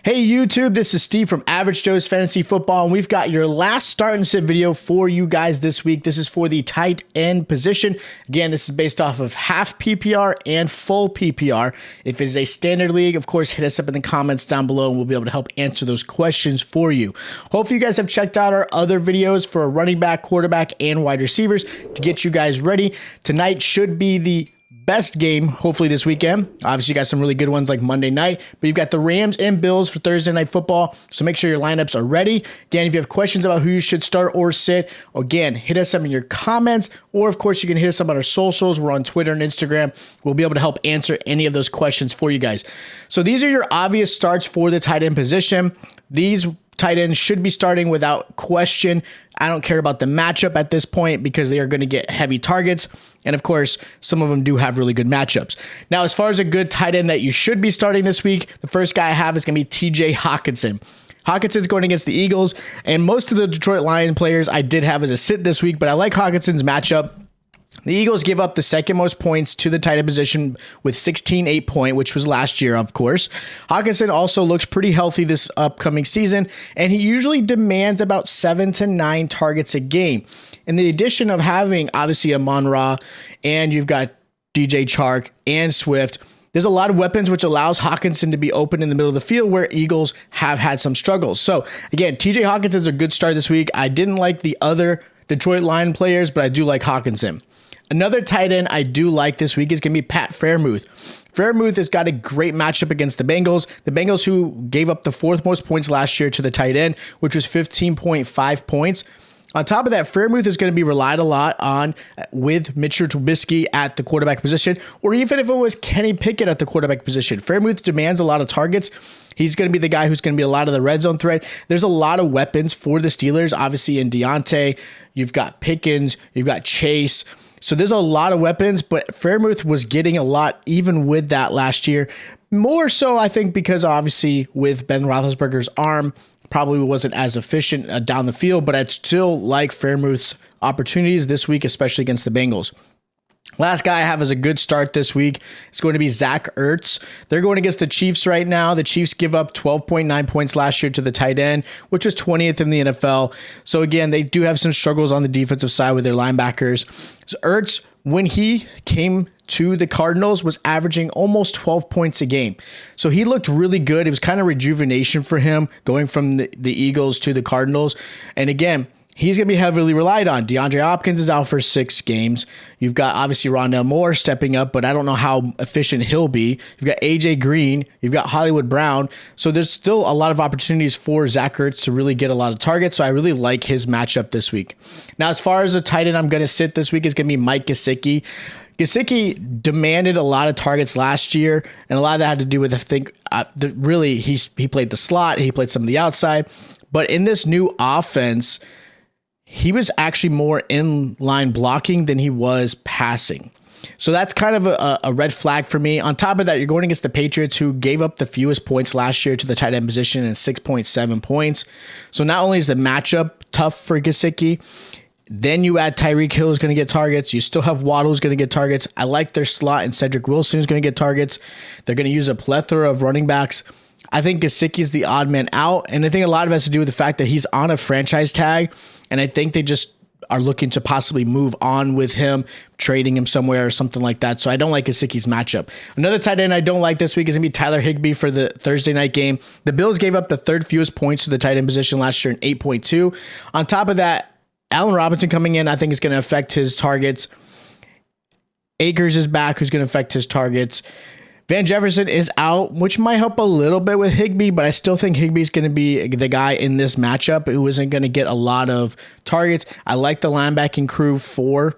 Hey YouTube, this is Steve from Average Joe's Fantasy Football, and we've got your last start and sit video for you guys this week. This is for the tight end position. Again, this is based off of half PPR and full PPR. If it is a standard league, of course, hit us up in the comments down below and we'll be able to help answer those questions for you. Hopefully you guys have checked out our other videos for running back, quarterback, and wide receivers to get you guys ready. Tonight should be the best game, hopefully this weekend. Obviously, you got some really good ones like Monday night, but you've got the Rams and Bills for Thursday Night Football, so make sure your lineups are ready. Again, if you have questions about who you should start or sit, again, hit us up in your comments, or of course, you can hit us up on our socials. We're on Twitter and Instagram. We'll be able to help answer any of those questions for you guys. So these are your obvious starts for the tight end position. These tight ends should be starting without question. I don't care about the matchup at this point because they are going to get heavy targets. And of course, some of them do have really good matchups. Now, as far as a good tight end that you should be starting this week, the first guy I have is going to be TJ Hockenson. Hockenson's going against the Eagles, and most of the Detroit Lions players I did have as a sit this week, but I like Hockenson's matchup. The Eagles give up the second most points to the tight end position with 16.8 points, which was last year, of course. Hockenson also looks pretty healthy this upcoming season, and he usually demands about 7 to 9 targets a game. In the addition of having, obviously, Amon-Ra, and you've got DJ Chark and Swift, there's a lot of weapons which allows Hockenson to be open in the middle of the field where Eagles have had some struggles. So, again, TJ Hockenson's a good start this week. I didn't like the other Detroit Lions players, but I do like Hockenson. Another tight end I do like this week is going to be Pat Freiermuth. Freiermuth has got a great matchup against the Bengals who gave up the fourth most points last year to the tight end, which was 15.5 points. On top of that, Freiermuth is going to be relied a lot on with Mitchell Trubisky at the quarterback position, or even if it was Kenny Pickett at the quarterback position. Freiermuth demands a lot of targets. He's going to be the guy who's going to be a lot of the red zone threat. There's a lot of weapons for the Steelers, obviously in Deontay. You've got Pickens, you've got Chase. So there's a lot of weapons, but Freiermuth was getting a lot even with that last year. More so, I think, because obviously with Ben Roethlisberger's arm, probably wasn't as efficient down the field, but I'd still like Freiermuth's opportunities this week, especially against the Bengals. Last guy I have as a good start this week is going to be Zach Ertz. They're going against the Chiefs right now. The Chiefs give up 12.9 points last year to the tight end, which was 20th in the NFL. So again, they do have some struggles on the defensive side with their linebackers. So Ertz, when he came to the Cardinals, was averaging almost 12 points a game. So he looked really good. It was kind of rejuvenation for him going from the Eagles to the Cardinals. And again, he's going to be heavily relied on. DeAndre Hopkins is out for 6 games. You've got obviously Rondale Moore stepping up, but I don't know how efficient he'll be. You've got AJ Green. You've got Hollywood Brown. So there's still a lot of opportunities for Zach Ertz to really get a lot of targets. So I really like his matchup this week. Now, as far as the tight end I'm going to sit this week is going to be Mike Gesicki. Gesicki demanded a lot of targets last year, and a lot of that had to do with, I think, really he played the slot. He played some of the outside. But in this new offense, he was actually more in-line blocking than he was passing. So that's kind of a red flag for me. On top of that, you're going against the Patriots, who gave up the fewest points last year to the tight end position at 6.7 points. So not only is the matchup tough for Gesicki, then you add Tyreek Hill is going to get targets. You still have Waddle who's going to get targets. I like their slot, and Cedric Wilson is going to get targets. They're going to use a plethora of running backs. I think Gesicki is the odd man out, and I think a lot of it has to do with the fact that he's on a franchise tag, and I think they just are looking to possibly move on with him, trading him somewhere or something like that. So I don't like Gesicki's matchup. Another tight end I don't like this week is going to be Tyler Higbee for the Thursday night game. The Bills gave up the third fewest points to the tight end position last year in 8.2. On top of that, Allen Robinson coming in, I think is going to affect his targets. Akers is back, who's going to affect his targets. Van Jefferson is out, which might help a little bit with Higbee, but I still think Higbee's going to be the guy in this matchup who isn't going to get a lot of targets. I like the linebacking crew for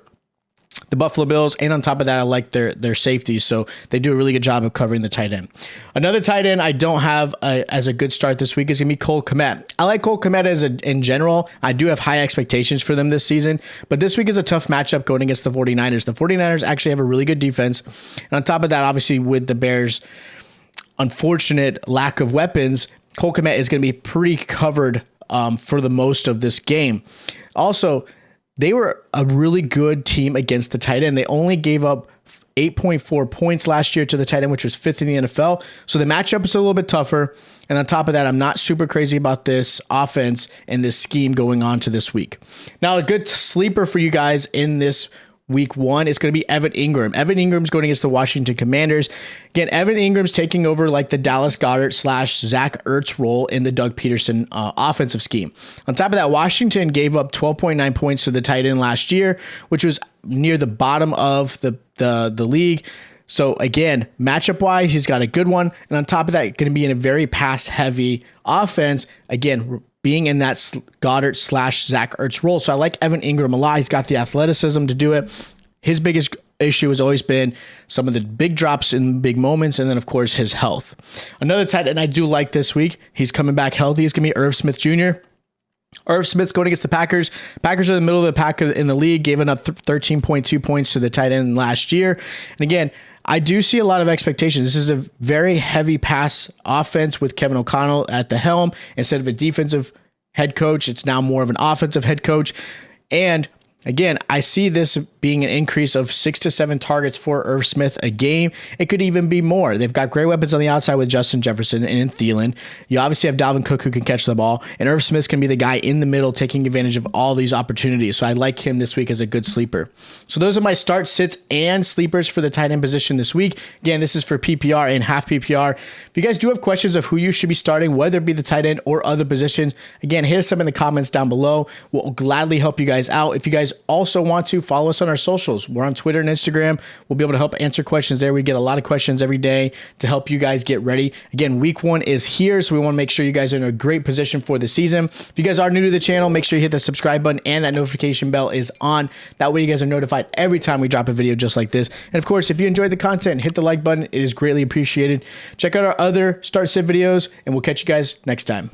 the Buffalo Bills, and on top of that, I like their safeties, so they do a really good job of covering the tight end. Another tight end I don't have as a good start this week is going to be Cole Kmet. I like Cole Kmet in general. I do have high expectations for them this season, but this week is a tough matchup going against the 49ers. The 49ers actually have a really good defense, and on top of that, obviously with the Bears' unfortunate lack of weapons, Cole Kmet is going to be pretty covered for the most of this game. Also, they were a really good team against the tight end. They only gave up 8.4 points last year to the tight end, which was 5th in the NFL. So the matchup is a little bit tougher. And on top of that, I'm not super crazy about this offense and this scheme going on to this week. Now, a good sleeper for you guys in this week 1 is going to be Evan Ingram. Evan Ingram's going against the Washington Commanders. Again, Evan Ingram's taking over like the Dallas Goedert / Zach Ertz role in the Doug Peterson offensive scheme. On top of that, Washington gave up 12.9 points to the tight end last year, which was near the bottom of the league. So again, matchup wise, he's got a good one. And on top of that, going to be in a very pass heavy offense. Again, being in that Goddard / Zach Ertz role. So I like Evan Ingram a lot. He's got the athleticism to do it. His biggest issue has always been some of the big drops in big moments, and then, of course, his health. Another tight end I do like this week, he's coming back healthy, is going to be Irv Smith Jr. Irv Smith's going against the Packers. Packers are in the middle of the pack in the league, giving up 13.2 points to the tight end last year. And again, I do see a lot of expectations. This is a very heavy pass offense with Kevin O'Connell at the helm. Instead of a defensive head coach, it's now more of an offensive head coach. And again, I see this being an increase of 6 to 7 targets for Irv Smith a game. It could even be more. They've got great weapons on the outside with Justin Jefferson and Thielen. You obviously have Dalvin Cook who can catch the ball, and Irv Smith can be the guy in the middle taking advantage of all these opportunities. So I like him this week as a good sleeper. So those are my start, sits, and sleepers for the tight end position this week. Again, this is for PPR and half PPR. If you guys do have questions of who you should be starting, whether it be the tight end or other positions, again, hit us up in the comments down below. We'll gladly help you guys out. If you guys also want to follow us on our socials, we're on Twitter and Instagram. We'll be able to help answer questions there. We get a lot of questions every day to help you guys get ready. Again, week 1 is here, so we want to make sure you guys are in a great position for the season. If you guys are new to the channel, make sure you hit the subscribe button and that notification bell is on. That way you guys are notified every time we drop a video just like this. And of course, if you enjoyed the content, hit the like button. It is greatly appreciated. Check out our other start sit videos, and we'll catch you guys next time.